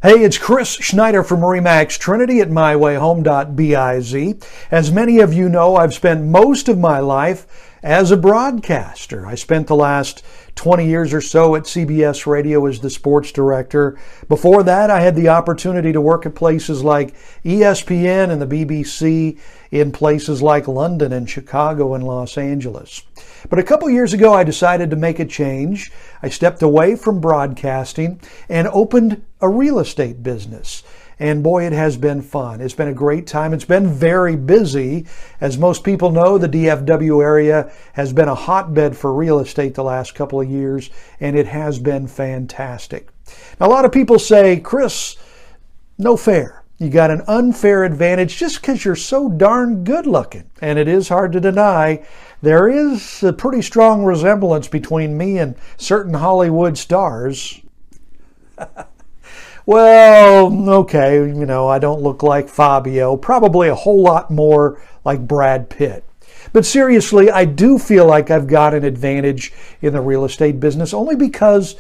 Hey, it's Chris Schneider from RE/MAX Trinity at MyWayHome.Biz. As many of you know, I've spent most of my life as a broadcaster. I spent the last 20 years or so at CBS Radio as the sports director. Before that, I had the opportunity to work at places like ESPN and the BBC, in places like London and Chicago and Los Angeles. But a couple years ago, I decided to make a change. I stepped away from broadcasting and opened a real estate business. And boy, it has been fun. It's been a great time. It's been very busy. As most people know, the DFW area has been a hotbed for real estate the last couple of years, and it has been fantastic. Now, a lot of people say, Chris, no fair. You got an unfair advantage just because you're so darn good looking. And it is hard to deny. There is a pretty strong resemblance between me and certain Hollywood stars. Well, okay, I don't look like Fabio, probably a whole lot more like Brad Pitt. But seriously, I do feel like I've got an advantage in the real estate business only because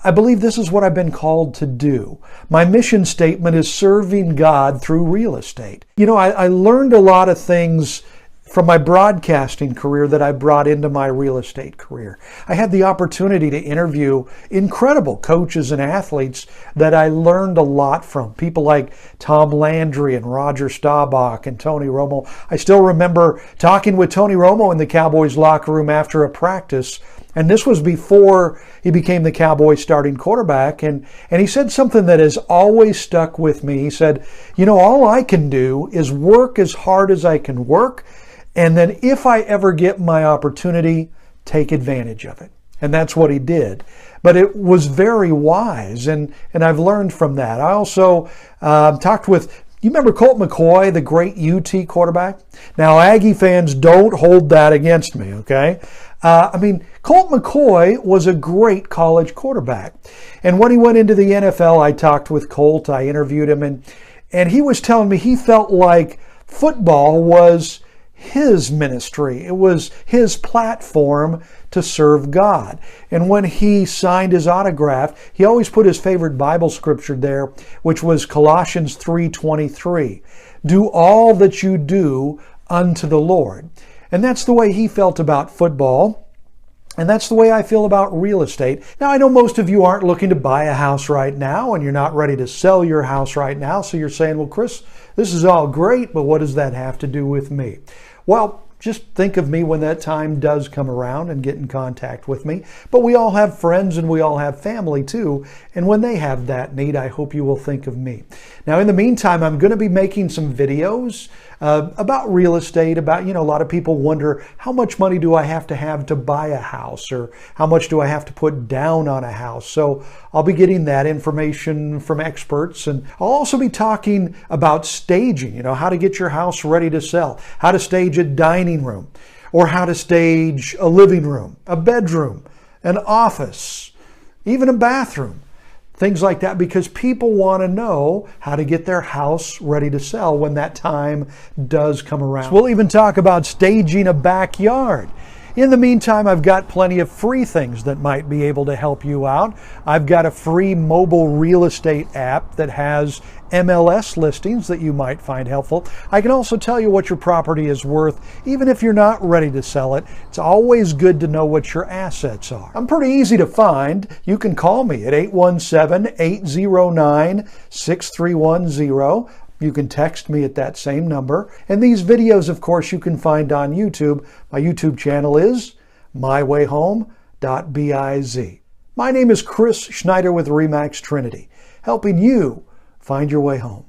I believe this is what I've been called to do. My mission statement is serving God through real estate. I learned a lot of things from my broadcasting career that I brought into my real estate career. I had the opportunity to interview incredible coaches and athletes that I learned a lot from. People like Tom Landry and Roger Staubach and Tony Romo. I still remember talking with Tony Romo in the Cowboys locker room after a practice. And this was before he became the Cowboys starting quarterback. And he said something that has always stuck with me. He said, all I can do is work as hard as I can work. And then if I ever get my opportunity, take advantage of it. And that's what he did. But it was very wise, and I've learned from that. I also talked with, you remember Colt McCoy, the great UT quarterback? Now, Aggie fans, don't hold that against me, okay? Colt McCoy was a great college quarterback. And when he went into the NFL, I talked with Colt, I interviewed him, and he was telling me he felt like football was his ministry. It was his platform to serve God. And when he signed his autograph, he always put his favorite Bible scripture there, which was Colossians 3:23. Do all that you do unto the Lord. And that's the way he felt about football. And that's the way I feel about real estate. Now, I know most of you aren't looking to buy a house right now, and you're not ready to sell your house right now. So you're saying, well, Chris, this is all great, but what does that have to do with me? Well, just think of me when that time does come around and get in contact with me. But we all have friends and we all have family too. And when they have that need, I hope you will think of me. Now, in the meantime, I'm going to be making some videos about real estate, about, a lot of people wonder, how much money do I have to buy a house, or how much do I have to put down on a house? So I'll be getting that information from experts, and I'll also be talking about staging, how to get your house ready to sell, how to stage a dining room, or how to stage a living room, a bedroom, an office, even a bathroom. Things like that, because people want to know how to get their house ready to sell when that time does come around. So we'll even talk about staging a backyard. In the meantime, I've got plenty of free things that might be able to help you out. I've got a free mobile real estate app that has MLS listings that you might find helpful. I can also tell you what your property is worth, even if you're not ready to sell it. It's always good to know what your assets are. I'm pretty easy to find. You can call me at 817-809-6310. You can text me at that same number. And these videos, of course, you can find on YouTube. My YouTube channel is MyWayHome.Biz. My name is Chris Schneider with RE/MAX Trinity, helping you find your way home.